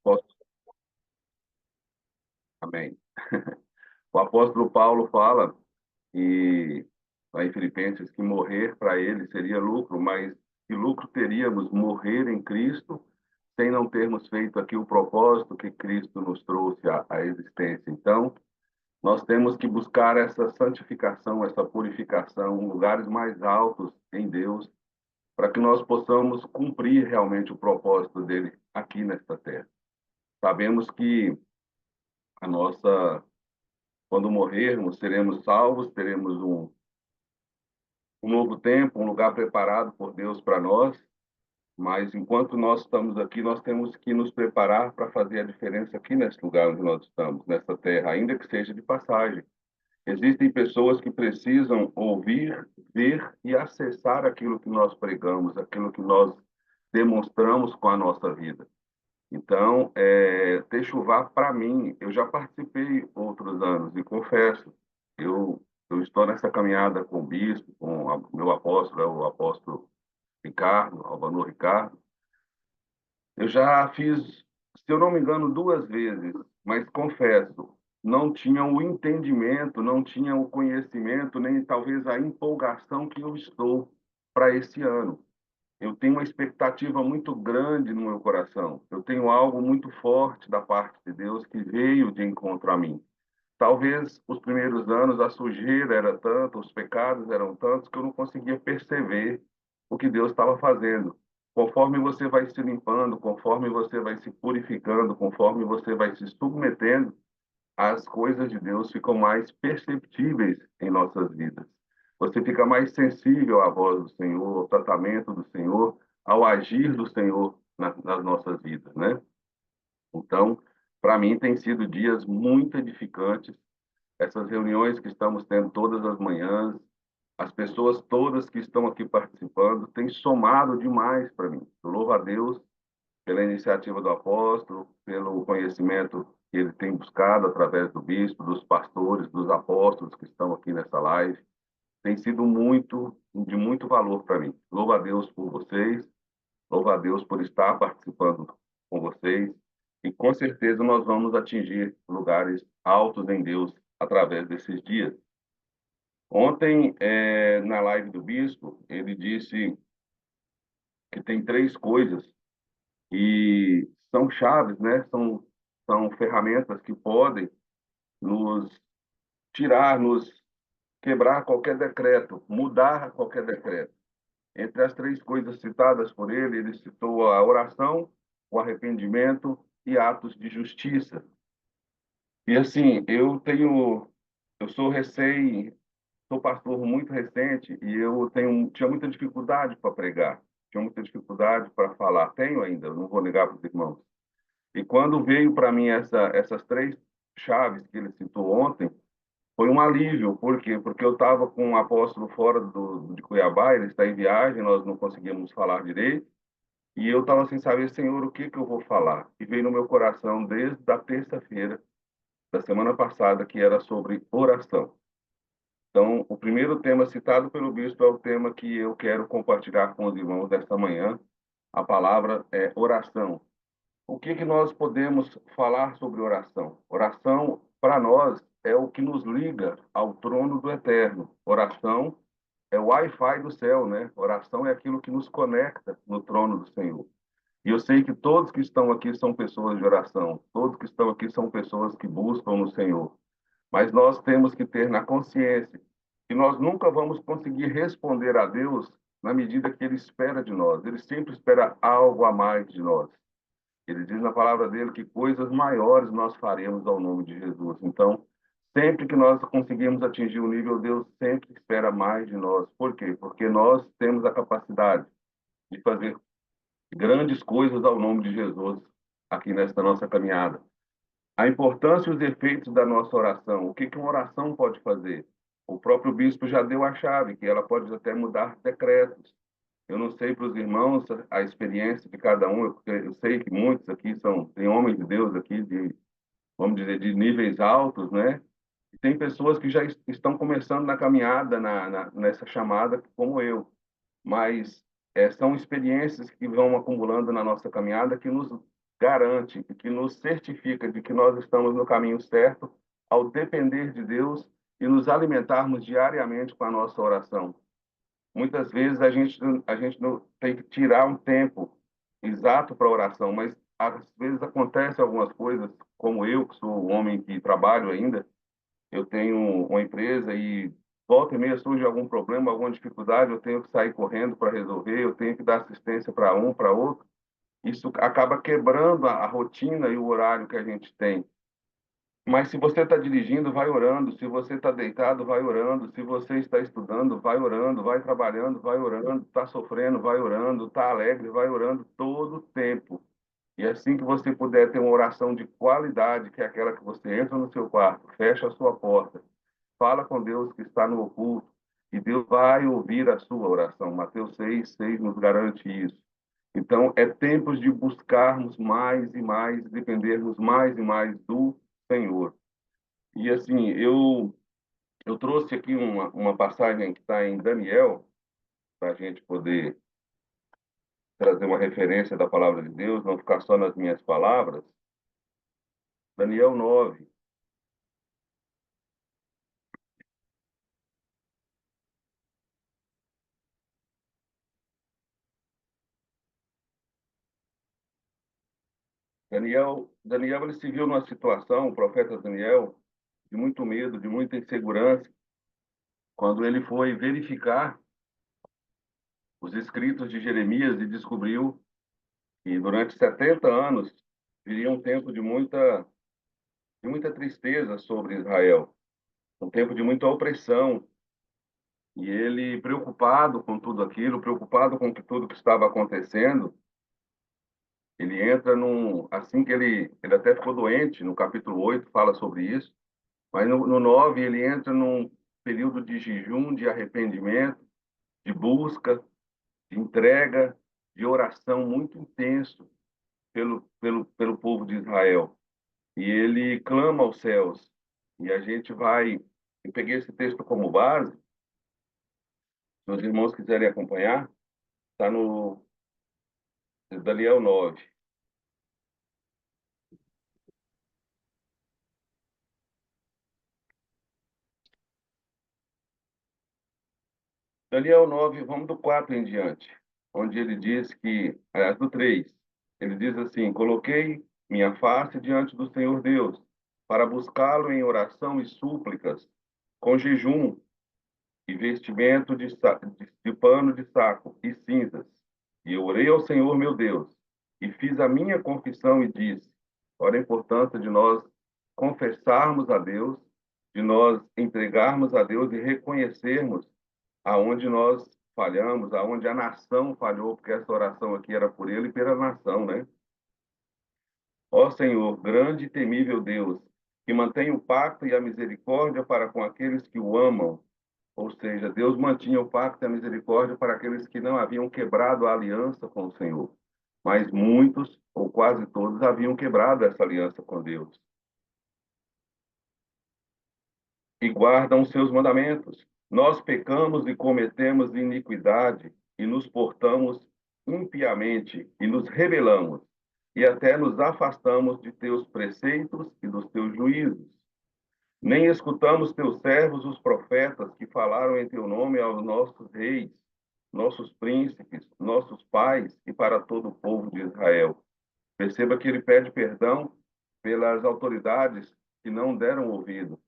Apóstolo- Amém. O apóstolo Paulo fala que, lá em Filipenses, que morrer para ele seria lucro, mas que lucro teríamos morrer em Cristo sem não termos feito aqui o propósito que Cristo nos trouxe à existência. Então, nós temos que buscar essa santificação, essa purificação, lugares mais altos em Deus, para que nós possamos cumprir realmente o propósito dele aqui nesta terra. Sabemos que a nossa, quando morrermos, seremos salvos, teremos um novo tempo, um lugar preparado por Deus para nós, mas enquanto nós estamos aqui, nós temos que nos preparar para fazer a diferença aqui nesse lugar onde nós estamos, nessa terra, ainda que seja de passagem. Existem pessoas que precisam ouvir, ver e acessar aquilo que nós pregamos, aquilo que nós demonstramos com a nossa vida. Então, Techuvá, para mim, eu já participei outros anos e confesso, eu estou nessa caminhada com o bispo, com o meu apóstolo, o apóstolo Ricardo, Albanor Ricardo. Eu já fiz, se eu não me engano, duas vezes, mas confesso, não tinha o entendimento, não tinha o conhecimento, nem talvez a empolgação que eu estou para esse ano. Eu tenho uma expectativa muito grande no meu coração. Eu tenho algo muito forte da parte de Deus que veio de encontro a mim. Talvez os primeiros anos a sujeira era tanta, os pecados eram tantos que eu não conseguia perceber o que Deus estava fazendo. Conforme você vai se limpando, conforme você vai se purificando, conforme você vai se submetendo, as coisas de Deus ficam mais perceptíveis em nossas vidas. Você fica mais sensível à voz do Senhor, ao tratamento do Senhor, ao agir do Senhor nas nossas vidas, né? Então, para mim, tem sido dias muito edificantes. Essas reuniões que estamos tendo todas as manhãs, as pessoas todas que estão aqui participando, têm somado demais para mim. Eu louvo a Deus pela iniciativa do apóstolo, pelo conhecimento que ele tem buscado através do bispo, dos pastores, dos apóstolos que estão aqui nessa live. Tem sido de muito valor para mim. Louvo a Deus por vocês, louvo a Deus por estar participando com vocês e com certeza nós vamos atingir lugares altos em Deus através desses dias. Ontem, na live do bispo, ele disse que tem três coisas e são chaves, né? São ferramentas que podem nos tirar, nos quebrar qualquer decreto, mudar qualquer decreto. Entre as três coisas citadas por ele, ele citou a oração, o arrependimento e atos de justiça. E assim, eu sou pastor muito recente e tinha muita dificuldade para pregar, tinha muita dificuldade para falar, tenho ainda, não vou negar para os irmãos. E quando veio para mim essas três chaves que ele citou ontem, foi um alívio. Por quê? Porque eu estava com um apóstolo fora de Cuiabá, ele está em viagem, nós não conseguimos falar direito, e eu estava sem saber, Senhor, o que que eu vou falar? E veio no meu coração desde a terça-feira da semana passada, que era sobre oração. Então, o primeiro tema citado pelo bispo é o tema que eu quero compartilhar com os irmãos desta manhã. A palavra é oração. O que que nós podemos falar sobre oração? Oração, para nós, é o que nos liga ao trono do Eterno. Oração é o Wi-Fi do céu, né? Oração é aquilo que nos conecta no trono do Senhor. E eu sei que todos que estão aqui são pessoas de oração, todos que estão aqui são pessoas que buscam no Senhor. Mas nós temos que ter na consciência que nós nunca vamos conseguir responder a Deus na medida que Ele espera de nós. Ele sempre espera algo a mais de nós. Ele diz na palavra dele que coisas maiores nós faremos ao nome de Jesus. Então, sempre que nós conseguimos atingir o nível, Deus sempre espera mais de nós. Por quê? Porque nós temos a capacidade de fazer grandes coisas ao nome de Jesus aqui nesta nossa caminhada. A importância e os efeitos da nossa oração. O que que uma oração pode fazer? O próprio bispo já deu a chave, que ela pode até mudar decretos. Eu não sei para os irmãos a experiência de cada um, porque eu sei que muitos aqui tem homens de Deus aqui vamos dizer, de níveis altos, né? E tem pessoas que já estão começando na caminhada, nessa chamada, como eu. Mas são experiências que vão acumulando na nossa caminhada que nos garante e que nos certifica de que nós estamos no caminho certo ao depender de Deus e nos alimentarmos diariamente com a nossa oração. Muitas vezes a gente não tem que tirar um tempo exato para a oração, mas às vezes acontece algumas coisas, como eu, que sou um homem que trabalho ainda, eu tenho uma empresa e volta e meia surge algum problema, alguma dificuldade, eu tenho que sair correndo para resolver, eu tenho que dar assistência para um, para outro. Isso acaba quebrando a rotina e o horário que a gente tem. Mas se você está dirigindo, vai orando. Se você está deitado, vai orando. Se você está estudando, vai orando. Vai trabalhando, vai orando. Está sofrendo, vai orando. Está alegre, vai orando todo o tempo. E assim que você puder ter uma oração de qualidade, que é aquela que você entra no seu quarto, fecha a sua porta, fala com Deus que está no oculto, e Deus vai ouvir a sua oração. Mateus 6:6 nos garante isso. Então, é tempo de buscarmos mais e mais, dependermos mais e mais do Senhor. E assim, eu trouxe aqui uma passagem que está em Daniel, para a gente poder trazer uma referência da palavra de Deus, não ficar só nas minhas palavras. Daniel 9. Daniel ele se viu numa situação, o profeta Daniel, de muito medo, de muita insegurança, quando ele foi verificar os escritos de Jeremias e descobriu que durante 70 anos viria um tempo de muita tristeza sobre Israel, um tempo de muita opressão. E ele, preocupado com tudo aquilo, preocupado com tudo que estava acontecendo, ele entra assim que ele até ficou doente, no capítulo 8 fala sobre isso, mas no 9 ele entra num período de jejum, de arrependimento, de busca, de entrega, de oração muito intenso pelo povo de Israel. E ele clama aos céus. E a gente vai. Eu peguei esse texto como base, se os irmãos quiserem acompanhar, está no Daniel 9. Daniel 9, vamos do 4 em diante, onde ele diz que, aliás, do 3, ele diz assim: Coloquei minha face diante do Senhor Deus, para buscá-lo em oração e súplicas, com jejum e vestimento de pano de saco e cinzas. E eu orei ao Senhor meu Deus, e fiz a minha confissão e disse: olha a importância de nós confessarmos a Deus, de nós entregarmos a Deus e reconhecermos aonde nós falhamos, aonde a nação falhou, porque essa oração aqui era por ele e pela nação, né? Ó Senhor, grande e temível Deus, que mantém o pacto e a misericórdia para com aqueles que o amam. Ou seja, Deus mantinha o pacto e a misericórdia para aqueles que não haviam quebrado a aliança com o Senhor. Mas muitos, ou quase todos, haviam quebrado essa aliança com Deus. E guardam os seus mandamentos. Nós pecamos e cometemos iniquidade e nos portamos impiamente e nos rebelamos e até nos afastamos de teus preceitos e dos teus juízos. Nem escutamos teus servos, os profetas, que falaram em teu nome aos nossos reis, nossos príncipes, nossos pais e para todo o povo de Israel. Perceba que ele pede perdão pelas autoridades que não deram ouvido,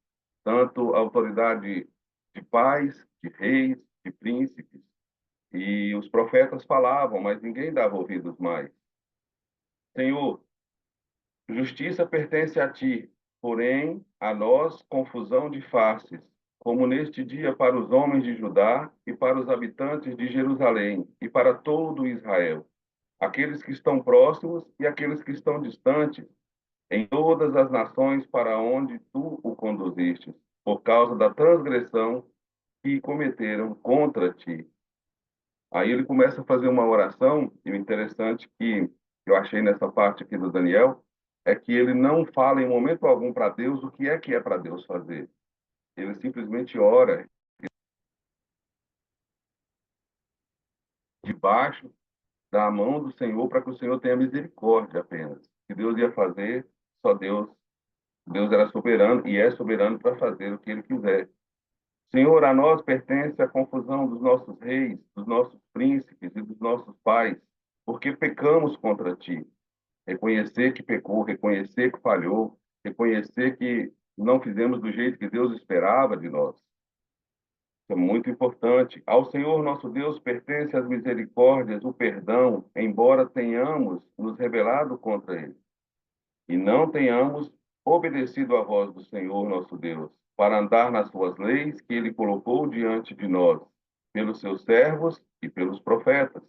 tanto a autoridade de pais, de reis, de príncipes. E os profetas falavam, mas ninguém dava ouvidos mais. Senhor, justiça pertence a ti, porém a nós confusão de faces, como neste dia para os homens de Judá e para os habitantes de Jerusalém e para todo Israel, aqueles que estão próximos e aqueles que estão distantes, em todas as nações para onde tu o conduziste, por causa da transgressão que cometeram contra ti. Aí ele começa a fazer uma oração, e o interessante que eu achei nessa parte aqui do Daniel é que ele não fala em momento algum para Deus o que é para Deus fazer. Ele simplesmente ora debaixo da mão do Senhor para que o Senhor tenha misericórdia apenas. que Deus ia fazer, só Deus era soberano e é soberano para fazer o que ele quiser. Senhor, a nós pertence a confusão dos nossos reis, dos nossos príncipes e dos nossos pais, porque pecamos contra ti. Reconhecer que pecou, reconhecer que falhou, reconhecer que não fizemos do jeito que Deus esperava de nós. Isso é muito importante. Ao Senhor nosso Deus pertence as misericórdias, o perdão, embora tenhamos nos rebelado contra ele e não tenhamos obedecido à voz do Senhor nosso Deus, para andar nas suas leis que ele colocou diante de nós, pelos seus servos e pelos profetas.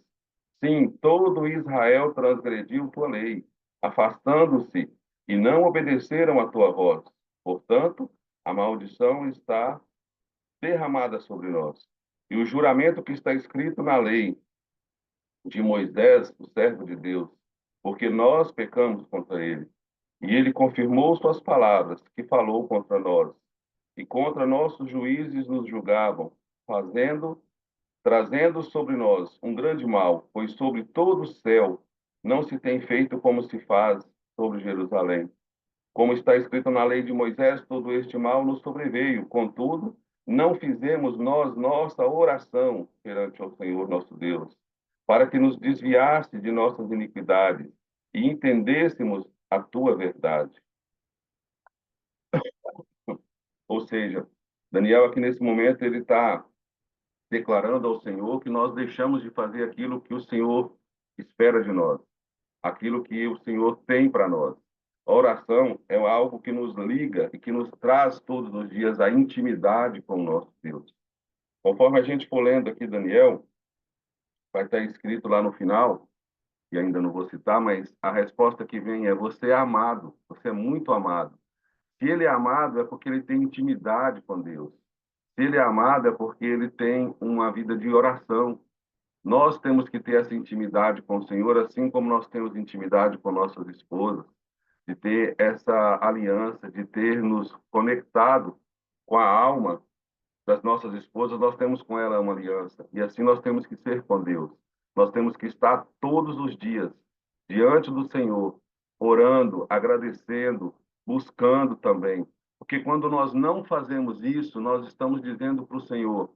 Sim, todo Israel transgrediu tua lei, afastando-se e não obedeceram à tua voz. Portanto, a maldição está derramada sobre nós. E o juramento que está escrito na lei de Moisés, o servo de Deus, porque nós pecamos contra ele. E ele confirmou suas palavras, que falou contra nós, e contra nossos juízes nos julgavam, trazendo sobre nós um grande mal, pois sobre todo o céu não se tem feito como se faz sobre Jerusalém. Como está escrito na lei de Moisés, todo este mal nos sobreveio. Contudo, não fizemos nós nossa oração perante o Senhor nosso Deus, para que nos desviasse de nossas iniquidades e entendêssemos a tua verdade. Ou seja, Daniel aqui nesse momento ele está declarando ao Senhor que nós deixamos de fazer aquilo que o Senhor espera de nós, aquilo que o Senhor tem para nós. A oração é algo que nos liga e que nos traz todos os dias a intimidade com o nosso Deus. Conforme a gente for lendo aqui Daniel, vai estar escrito lá no final, e ainda não vou citar, mas a resposta que vem é: você é amado, você é muito amado. Se ele é amado, é porque ele tem intimidade com Deus. Se ele é amado, é porque ele tem uma vida de oração. Nós temos que ter essa intimidade com o Senhor, assim como nós temos intimidade com nossas esposas, de ter essa aliança, de ter nos conectado com a alma das nossas esposas, nós temos com ela uma aliança. E assim nós temos que ser com Deus. Nós temos que estar todos os dias diante do Senhor, orando, agradecendo, buscando também. Porque quando nós não fazemos isso, nós estamos dizendo para o Senhor: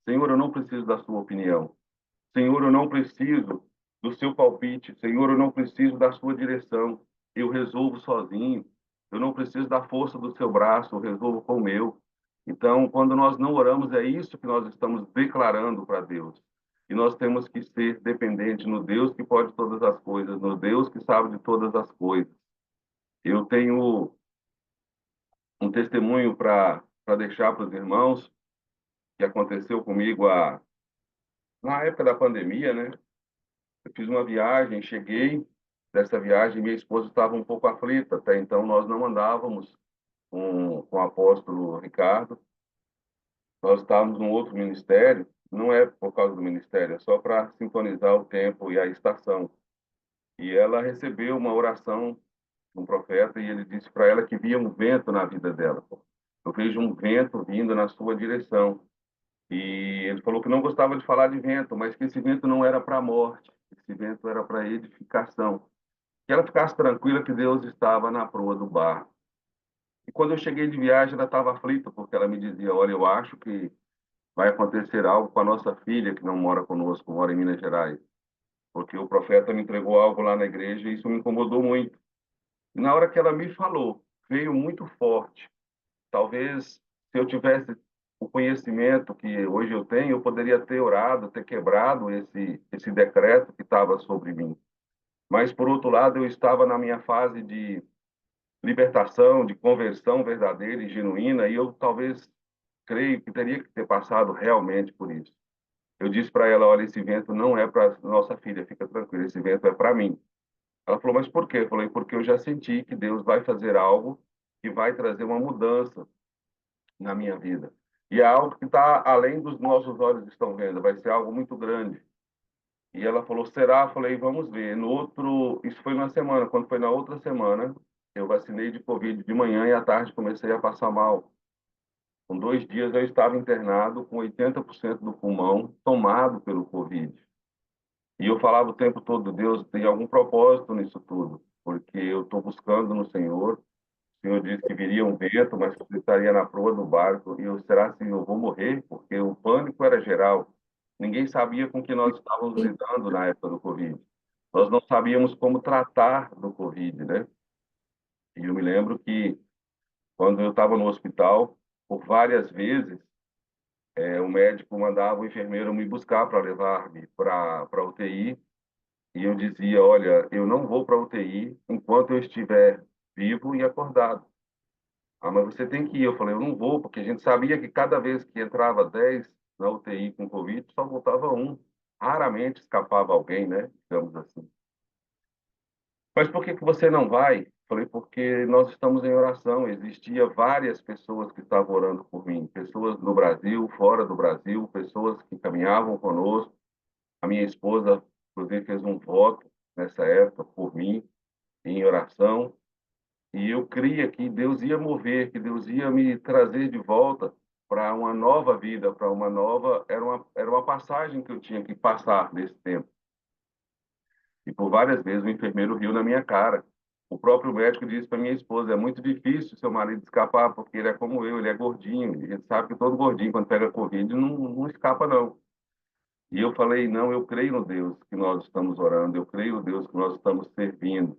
Senhor, eu não preciso da sua opinião. Senhor, eu não preciso do seu palpite. Senhor, eu não preciso da sua direção. Eu resolvo sozinho. Eu não preciso da força do seu braço, eu resolvo com o meu. Então, quando nós não oramos, é isso que nós estamos declarando para Deus. E nós temos que ser dependentes no Deus que pode todas as coisas, no Deus que sabe de todas as coisas. Eu tenho um testemunho para deixar para os irmãos que aconteceu comigo na época da pandemia, né? Eu fiz uma viagem, cheguei dessa viagem, minha esposa estava um pouco aflita, até então nós não andávamos com o apóstolo Ricardo, nós estávamos num outro ministério, não é por causa do ministério, é só para sintonizar o tempo e a estação. E ela recebeu uma oração de um profeta e ele disse para ela que via um vento na vida dela. Eu vejo um vento vindo na sua direção. E ele falou que não gostava de falar de vento, mas que esse vento não era para a morte, esse vento era para edificação. Que ela ficasse tranquila que Deus estava na proa do barco. E quando eu cheguei de viagem, ela estava aflita, porque ela me dizia: olha, eu acho que vai acontecer algo com a nossa filha, que não mora conosco, mora em Minas Gerais. Porque o profeta me entregou algo lá na igreja e isso me incomodou muito. E na hora que ela me falou, veio muito forte. Talvez, se eu tivesse o conhecimento que hoje eu tenho, eu poderia ter orado, ter quebrado esse decreto que estava sobre mim. Mas, por outro lado, eu estava na minha fase de libertação, de conversão verdadeira e genuína, e eu talvez creio que teria que ter passado realmente por isso. Eu disse para ela: olha, esse vento não é para nossa filha, fica tranquila, esse vento é para mim. Ela falou: mas por quê? Eu falei: porque eu já senti que Deus vai fazer algo que vai trazer uma mudança na minha vida. E é algo que está além dos nossos olhos estão vendo, vai ser algo muito grande. E ela falou: será? Eu falei: vamos ver. No outro, isso foi uma semana, quando foi na outra semana, eu vacinei de Covid de manhã e à tarde comecei a passar mal. Com 2 dias eu estava internado com 80% do pulmão tomado pelo Covid. E eu falava o tempo todo: Deus, tem algum propósito nisso tudo. porque eu estou buscando no Senhor. O Senhor disse que viria um vento, mas que eu estaria na proa do barco. E eu, será assim, eu vou morrer? Porque o pânico era geral. Ninguém sabia com que nós estávamos lidando na época do Covid. Nós não sabíamos como tratar do Covid, né? E eu me lembro que, quando eu estava no hospital, por várias vezes, o médico mandava o enfermeiro me buscar para levar-me para a UTI. E eu dizia, olha, eu não vou para a UTI enquanto eu estiver vivo e acordado. Ah, mas você tem que ir. Eu falei, eu não vou, porque a gente sabia que cada vez que entrava 10 na UTI com Covid, só voltava um. Raramente escapava alguém, né? Digamos assim. Mas por que que você não vai? Falei, porque nós estamos em oração. Existia várias pessoas que estavam orando por mim. Pessoas no Brasil, fora do Brasil, pessoas que caminhavam conosco. A minha esposa, inclusive, fez um voto nessa época por mim, em oração. E eu cria que Deus ia mover, que Deus ia me trazer de volta para uma nova vida, para uma nova. Era uma passagem que eu tinha que passar nesse tempo. E por várias vezes o enfermeiro riu na minha cara. O próprio médico disse para minha esposa: é muito difícil seu marido escapar, porque ele é como eu, ele é gordinho. E a gente sabe que todo gordinho, quando pega Covid, não escapa, não. E eu falei: não, eu creio no Deus que nós estamos orando, eu creio no Deus que nós estamos servindo.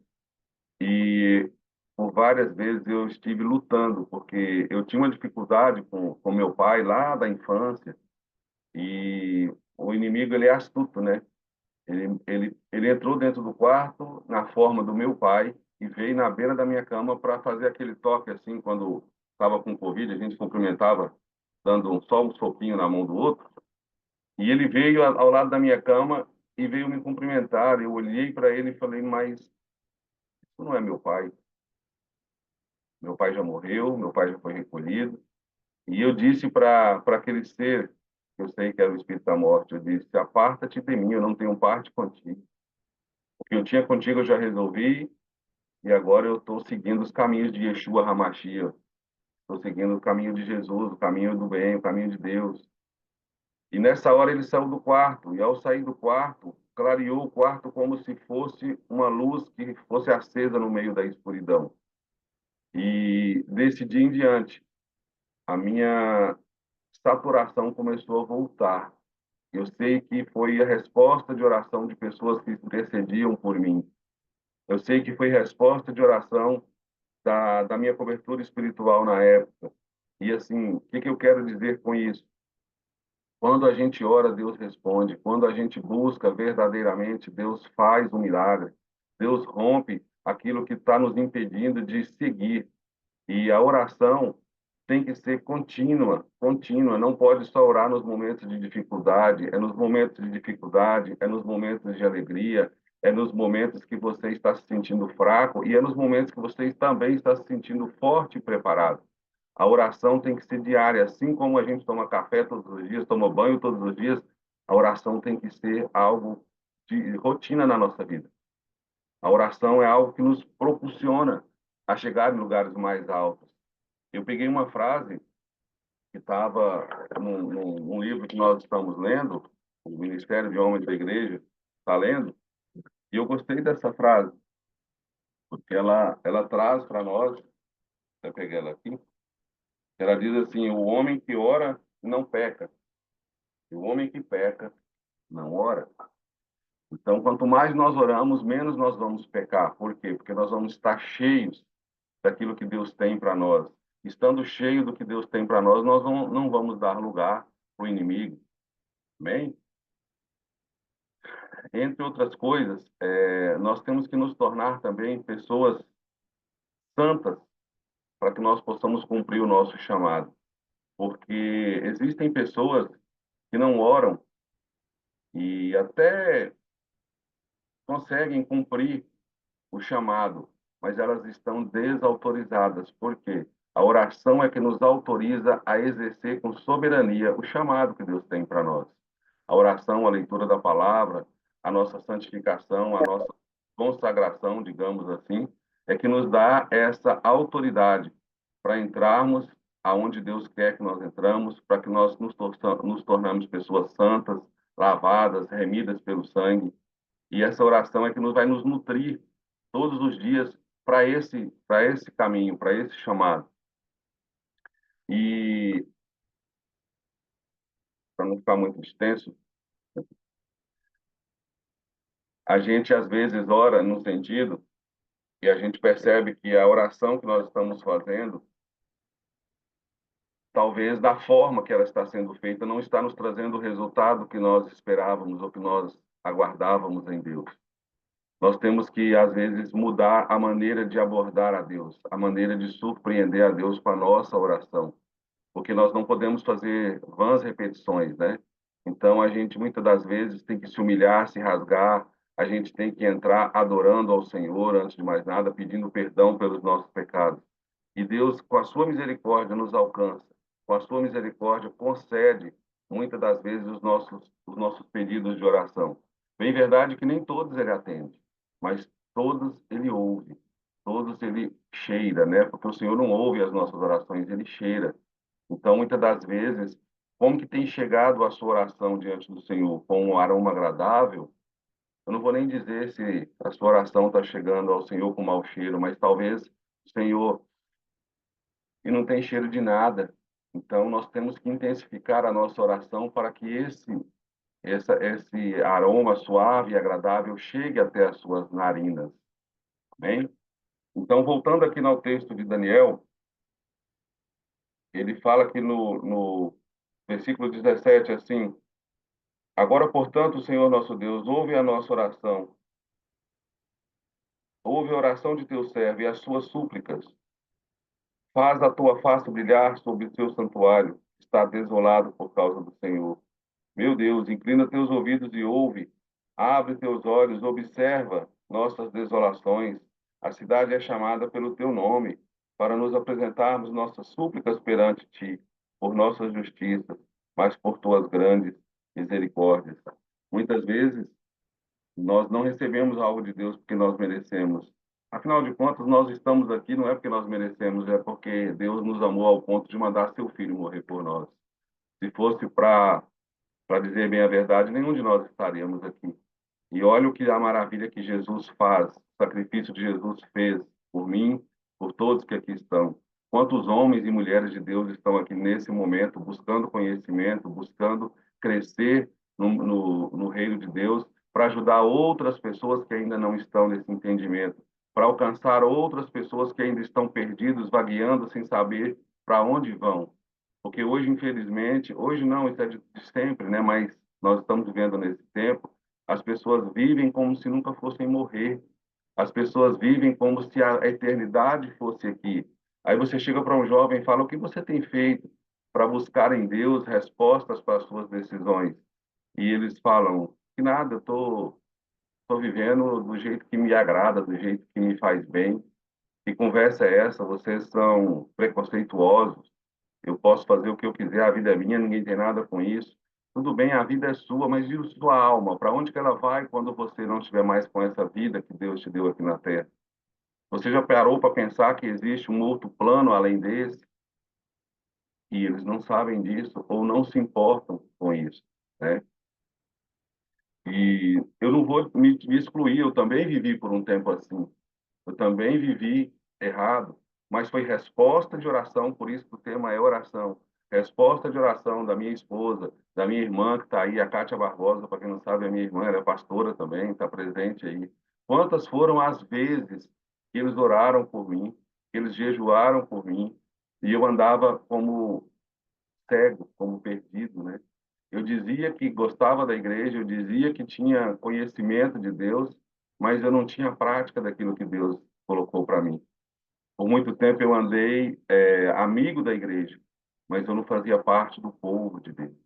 E por várias vezes eu estive lutando, porque eu tinha uma dificuldade com meu pai lá da infância, e o inimigo, ele é astuto, né? Ele entrou dentro do quarto na forma do meu pai e veio na beira da minha cama para fazer aquele toque assim, quando estava com Covid, a gente cumprimentava dando só um soquinho na mão do outro, e ele veio ao lado da minha cama e veio me cumprimentar. Eu olhei para ele e falei: mas isso não é meu pai. Meu pai já morreu, meu pai já foi recolhido. E eu disse para aquele ser, que eu sei que era o espírito da morte, eu disse: aparta-te de mim, eu não tenho parte contigo. O que eu tinha contigo eu já resolvi, e agora eu estou seguindo os caminhos de Yeshua HaMashiach. Estou seguindo o caminho de Jesus, o caminho do bem, o caminho de Deus. E nessa hora ele saiu do quarto, e ao sair do quarto, clareou o quarto como se fosse uma luz que fosse acesa no meio da escuridão. E desse dia em diante, a minha saturação começou a voltar. Eu sei que foi a resposta de oração de pessoas que intercediam por mim. Eu sei que foi resposta de oração da minha cobertura espiritual na época. E assim, o que que eu quero dizer com isso? Quando a gente ora, Deus responde. Quando a gente busca verdadeiramente, Deus faz o milagre. Deus rompe aquilo que está nos impedindo de seguir. E a oração tem que ser contínua, contínua. Não pode só orar nos momentos de dificuldade. É nos momentos de dificuldade, é nos momentos de alegria, é nos momentos que você está se sentindo fraco e é nos momentos que você também está se sentindo forte e preparado. A oração tem que ser diária, assim como a gente toma café todos os dias, toma banho todos os dias, a oração tem que ser algo de rotina na nossa vida. A oração é algo que nos propulsiona a chegar em lugares mais altos. Eu peguei uma frase que estava num livro que nós estamos lendo, o Ministério de Homens da Igreja está lendo, e eu gostei dessa frase, porque ela traz para nós, eu peguei ela aqui, ela diz assim: o homem que ora não peca, e o homem que peca não ora. Então, quanto mais nós oramos, menos nós vamos pecar. Por quê? Porque nós vamos estar cheios daquilo que Deus tem para nós. Estando cheio do que Deus tem para nós, nós não vamos dar lugar para o inimigo. Amém? Entre outras coisas, nós temos que nos tornar também pessoas santas para que nós possamos cumprir o nosso chamado. Porque existem pessoas que não oram e até conseguem cumprir o chamado, mas elas estão desautorizadas. Por quê? A oração é que nos autoriza a exercer com soberania o chamado que Deus tem para nós. A oração, a leitura da palavra, a nossa santificação, a nossa consagração, digamos assim, é que nos dá essa autoridade para entrarmos aonde Deus quer que nós entramos, para que nós nos tornamos pessoas santas, lavadas, remidas pelo sangue. E essa oração é que vai nos nutrir todos os dias para esse caminho, para esse chamado. E, para não ficar muito extenso, a gente às vezes ora no sentido e a gente percebe que a oração que nós estamos fazendo, talvez da forma que ela está sendo feita, não está nos trazendo o resultado que nós esperávamos ou que nós aguardávamos em Deus. Nós temos que, às vezes, mudar a maneira de abordar a Deus, a maneira de surpreender a Deus com a nossa oração, porque nós não podemos fazer vãs repetições, né? Então, a gente, muitas das vezes, tem que se humilhar, se rasgar, a gente tem que entrar adorando ao Senhor, antes de mais nada, pedindo perdão pelos nossos pecados. E Deus, com a sua misericórdia, nos alcança. Com a sua misericórdia, concede, muitas das vezes, os nossos pedidos de oração. Bem verdade que nem todos ele atende, mas todos ele ouve, todos ele cheira, né? Porque o Senhor não ouve as nossas orações, ele cheira. Então, muitas das vezes, como que tem chegado a sua oração diante do Senhor? Com um aroma agradável? Eu não vou nem dizer se a sua oração está chegando ao Senhor com mau cheiro, mas talvez o Senhor e não tem cheiro de nada. Então, nós temos que intensificar a nossa oração para que esse aroma suave e agradável chegue até as suas narinas. Amém? Então, voltando aqui no texto de Daniel, ele fala aqui no versículo 17, assim: Agora, portanto, Senhor nosso Deus, ouve a nossa oração, ouve a oração de teu servo e as suas súplicas. Faz a tua face brilhar sobre o teu santuário, que está desolado por causa do Senhor. Meu Deus, inclina teus ouvidos e ouve. Abre teus olhos, observa nossas desolações. A cidade é chamada pelo teu nome, para nos apresentarmos nossas súplicas perante ti, por nossas justiças, mas por tuas grandes misericórdias. Muitas vezes, nós não recebemos algo de Deus porque nós merecemos. Afinal de contas, nós estamos aqui não é porque nós merecemos, é porque Deus nos amou ao ponto de mandar seu filho morrer por nós. Se fosse para dizer bem a verdade, nenhum de nós estaríamos aqui. E olha o que a maravilha que Jesus faz, o sacrifício que Jesus fez por mim, por todos que aqui estão. Quantos homens e mulheres de Deus estão aqui nesse momento buscando conhecimento, buscando crescer no reino de Deus, para ajudar outras pessoas que ainda não estão nesse entendimento, para alcançar outras pessoas que ainda estão perdidos, vagueando, sem saber para onde vão. Porque hoje, infelizmente, hoje não, isso é de sempre, né? Mas nós estamos vivendo nesse tempo, as pessoas vivem como se nunca fossem morrer. As pessoas vivem como se a eternidade fosse aqui. Aí você chega para um jovem e fala: o que você tem feito para buscar em Deus respostas para as suas decisões? E eles falam que nada, eu tô vivendo do jeito que me agrada, do jeito que me faz bem. Que conversa é essa? Vocês são preconceituosos. Eu posso fazer o que eu quiser, a vida é minha, ninguém tem nada com isso. Tudo bem, a vida é sua, mas e a sua alma? Para onde que ela vai quando você não estiver mais com essa vida que Deus te deu aqui na Terra? Você já parou para pensar que existe um outro plano além desse? E eles não sabem disso ou não se importam com isso, né? E eu não vou me excluir, eu também vivi por um tempo assim. Eu também vivi errado, mas foi resposta de oração, por isso que o tema é oração. Resposta de oração da minha esposa, da minha irmã que está aí, a Kátia Barbosa, para quem não sabe, é minha irmã, ela é pastora também, está presente aí. Quantas foram as vezes que eles oraram por mim, que eles jejuaram por mim, e eu andava como cego, como perdido, né? Eu dizia que gostava da igreja, eu dizia que tinha conhecimento de Deus, mas eu não tinha prática daquilo que Deus colocou para mim. Por muito tempo eu andei amigo da igreja, mas eu não fazia parte do povo de Deus.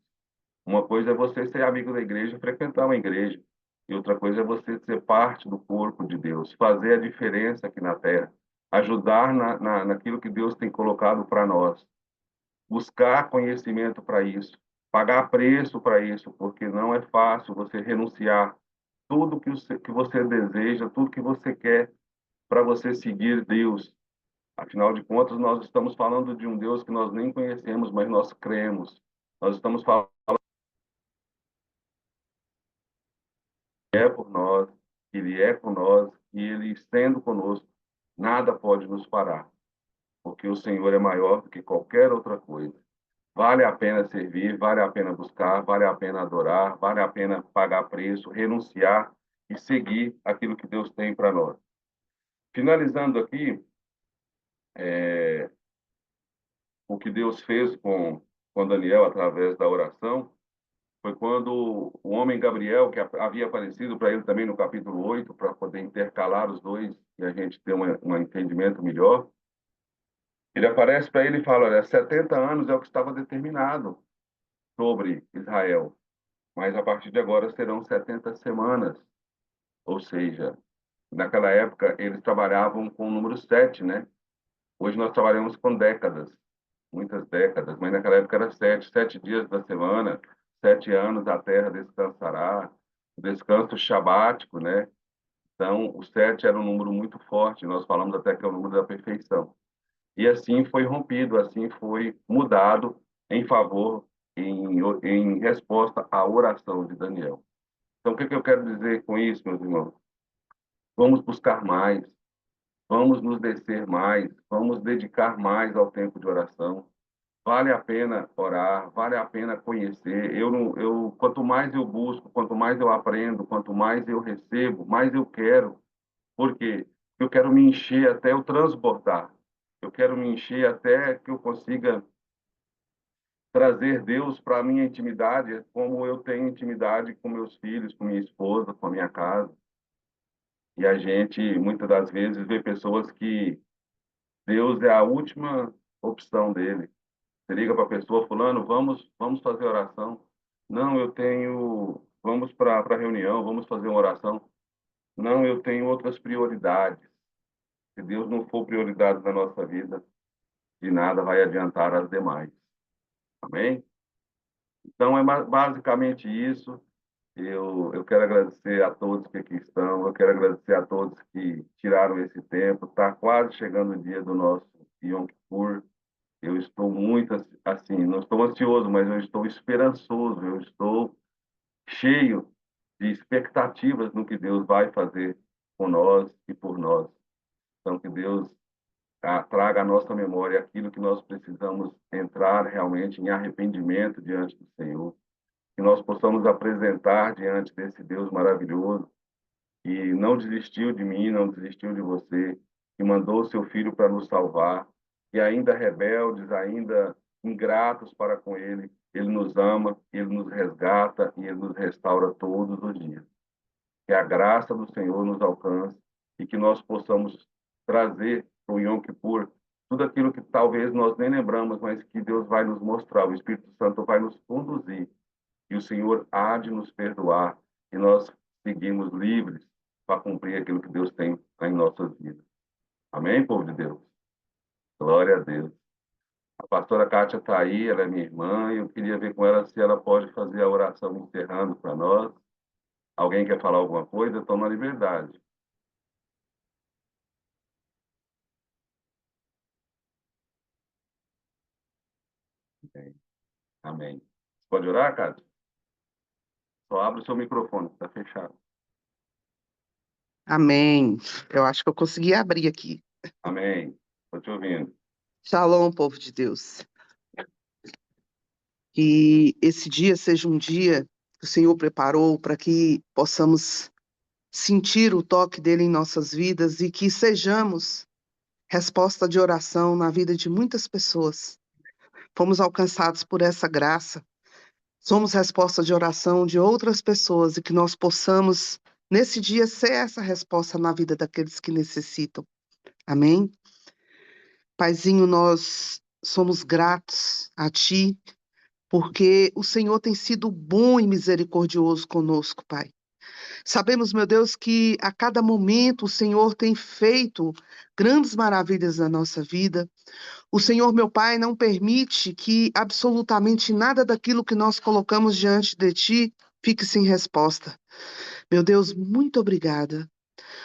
Uma coisa é você ser amigo da igreja, frequentar uma igreja, e outra coisa é você ser parte do corpo de Deus, fazer a diferença aqui na terra, ajudar naquilo que Deus tem colocado para nós, buscar conhecimento para isso, pagar preço para isso, porque não é fácil você renunciar tudo que você deseja, tudo que você quer para você seguir Deus. Afinal de contas, nós estamos falando de um Deus que nós nem conhecemos, mas nós cremos. Nós estamos falando que é por nós, que Ele é com nós, e Ele estando conosco, nada pode nos parar, porque o Senhor é maior do que qualquer outra coisa. Vale a pena servir, vale a pena buscar, vale a pena adorar, vale a pena pagar preço, renunciar e seguir aquilo que Deus tem para nós. Finalizando aqui, o que Deus fez com Daniel através da oração, foi quando o homem Gabriel, que havia aparecido para ele também no capítulo 8, para poder intercalar os dois e a gente ter um entendimento melhor, ele aparece para ele e fala, olha, 70 anos é o que estava determinado sobre Israel, mas a partir de agora serão 70 semanas, ou seja, naquela época eles trabalhavam com o número 7, né? Hoje nós trabalhamos com décadas, muitas décadas, mas naquela época era 7, 7 dias da semana, 7 anos a terra descansará, o descanso sabático, né? Então, o 7 era um número muito forte, nós falamos até que é o número da perfeição. E assim foi rompido, assim foi mudado em favor, em resposta à oração de Daniel. Então, o que eu quero dizer com isso, meus irmãos? Vamos buscar mais, vamos nos descer mais, vamos dedicar mais ao tempo de oração. Vale a pena orar, vale a pena conhecer. Quanto mais eu busco, quanto mais eu aprendo, quanto mais eu recebo, mais eu quero. Por quê? Eu quero me encher até eu transbordar. Eu quero me encher até que eu consiga trazer Deus para a minha intimidade, como eu tenho intimidade com meus filhos, com minha esposa, com a minha casa. E a gente, muitas das vezes, vê pessoas que Deus é a última opção dele. Você liga para a pessoa, fulano, vamos fazer oração. Não, eu tenho, vamos para a reunião, vamos fazer uma oração. Não, eu tenho outras prioridades. Se Deus não for prioridade na nossa vida, de nada vai adiantar as demais. Amém? Então, é basicamente isso. Eu quero agradecer a todos que aqui estão, eu quero agradecer a todos que tiraram esse tempo. Está quase chegando o dia do nosso Yom Kippur. Eu estou muito, assim, não estou ansioso, mas eu estou esperançoso, eu estou cheio de expectativas no que Deus vai fazer com nós e por nós. Então, que Deus traga à nossa memória aquilo que nós precisamos entrar realmente em arrependimento diante do Senhor, que nós possamos apresentar diante desse Deus maravilhoso, que não desistiu de mim, não desistiu de você, que mandou seu Filho para nos salvar, e ainda rebeldes, ainda ingratos para com Ele, Ele nos ama, Ele nos resgata e Ele nos restaura todos os dias. Que a graça do Senhor nos alcance e que nós possamos trazer para o Yom Kippur tudo aquilo que talvez nós nem lembramos, mas que Deus vai nos mostrar, o Espírito Santo vai nos conduzir e o Senhor há de nos perdoar e nós seguimos livres para cumprir aquilo que Deus tem em nossas vidas. Amém, povo de Deus? Glória a Deus. A pastora Kátia está aí, ela é minha irmã, e eu queria ver com ela se ela pode fazer a oração encerrando para nós. Alguém quer falar alguma coisa? Estou na liberdade. Amém. Amém. Pode orar, Kátia? Só abre o seu microfone, está fechado. Amém. Eu acho que eu consegui abrir aqui. Amém. Estou te ouvindo. Shalom, povo de Deus. Que esse dia seja um dia que o Senhor preparou para que possamos sentir o toque dele em nossas vidas e que sejamos resposta de oração na vida de muitas pessoas. Fomos alcançados por essa graça. Somos resposta de oração de outras pessoas e que nós possamos, nesse dia, ser essa resposta na vida daqueles que necessitam. Amém? Paizinho, nós somos gratos a Ti, porque o Senhor tem sido bom e misericordioso conosco, Pai. Sabemos, meu Deus, que a cada momento o Senhor tem feito grandes maravilhas na nossa vida. O Senhor, meu Pai, não permite que absolutamente nada daquilo que nós colocamos diante de Ti fique sem resposta. Meu Deus, muito obrigada.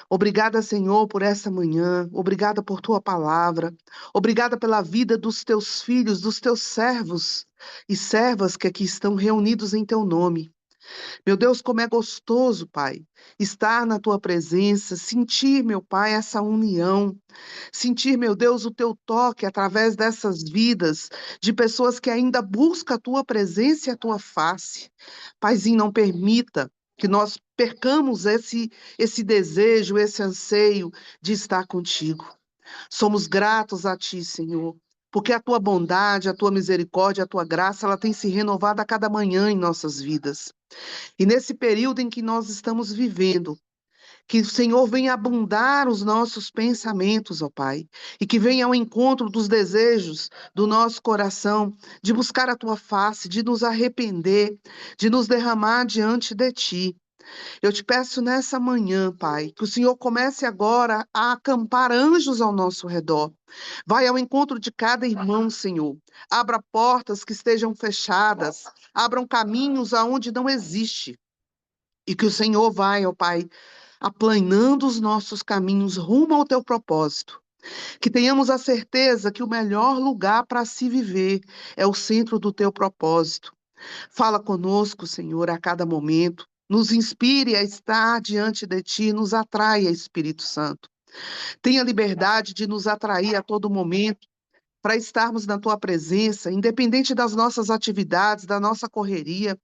Obrigada, Senhor, por essa manhã. Obrigada por tua palavra. Obrigada pela vida dos teus filhos, dos teus servos e servas que aqui estão reunidos em teu nome. Meu Deus, como é gostoso, Pai, estar na tua presença, sentir, meu Pai, essa união, sentir, meu Deus, o teu toque através dessas vidas de pessoas que ainda buscam a tua presença e a tua face. Paizinho, não permita que nós percamos esse desejo, esse anseio de estar contigo. Somos gratos a ti, Senhor, porque a tua bondade, a tua misericórdia, a tua graça, ela tem se renovado a cada manhã em nossas vidas. E nesse período em que nós estamos vivendo, que o Senhor venha abundar os nossos pensamentos, ó Pai, e que venha ao encontro dos desejos do nosso coração, de buscar a tua face, de nos arrepender, de nos derramar diante de ti. Eu te peço nessa manhã, Pai, que o Senhor comece agora a acampar anjos ao nosso redor. Vai ao encontro de cada irmão, Senhor. Abra portas que estejam fechadas, abram caminhos aonde não existe. E que o Senhor vai, ó Pai, aplanando os nossos caminhos rumo ao teu propósito. Que tenhamos a certeza que o melhor lugar para se viver é o centro do teu propósito. Fala conosco, Senhor, a cada momento. Nos inspire a estar diante de Ti, nos atraia, Espírito Santo. Tenha liberdade de nos atrair a todo momento para estarmos na Tua presença, independente das nossas atividades, da nossa correria,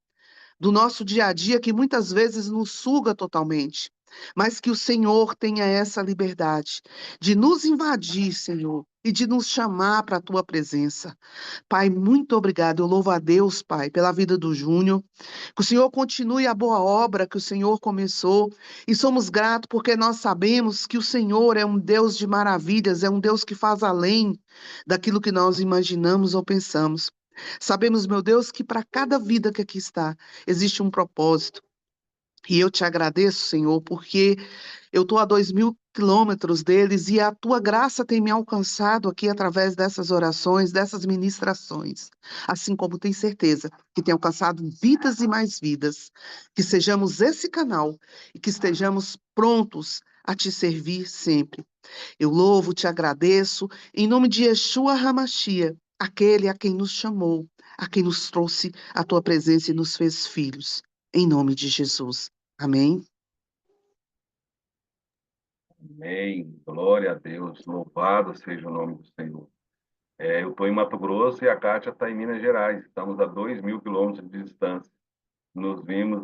do nosso dia a dia, que muitas vezes nos suga totalmente. Mas que o Senhor tenha essa liberdade de nos invadir, Senhor, e de nos chamar para a Tua presença. Pai, muito obrigado. Eu louvo a Deus, Pai, pela vida do Júnior. Que o Senhor continue a boa obra que o Senhor começou. E somos gratos porque nós sabemos que o Senhor é um Deus de maravilhas, é um Deus que faz além daquilo que nós imaginamos ou pensamos. Sabemos, meu Deus, que para cada vida que aqui está, existe um propósito. E eu te agradeço, Senhor, porque eu estou a 2.000 quilômetros deles e a tua graça tem me alcançado aqui através dessas orações, dessas ministrações. Assim como tenho certeza que tem alcançado vidas e mais vidas. Que sejamos esse canal e que estejamos prontos a te servir sempre. Eu louvo, te agradeço, em nome de Yeshua Hamashia, aquele a quem nos chamou, a quem nos trouxe a tua presença e nos fez filhos. Em nome de Jesus. Amém. Amém. Glória a Deus. Louvado seja o nome do Senhor. Eu estou em Mato Grosso e a Kátia está em Minas Gerais. Estamos a 2.000 quilômetros de distância. Nos vimos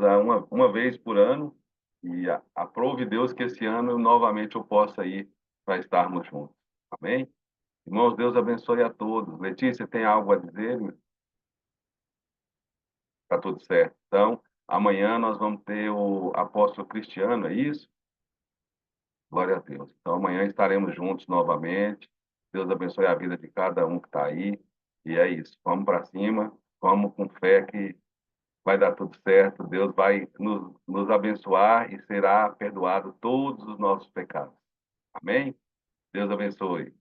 uma vez por ano e aprove Deus que esse ano novamente eu possa ir para estarmos juntos. Amém? Irmãos, Deus abençoe a todos. Letícia, tem algo a dizer? Está tudo certo. Então, amanhã nós vamos ter o apóstolo Cristiano, é isso? Glória a Deus. Então, amanhã estaremos juntos novamente. Deus abençoe a vida de cada um que está aí. E é isso. Vamos para cima. Vamos com fé que vai dar tudo certo. Deus vai nos abençoar e será perdoado todos os nossos pecados. Amém? Deus abençoe.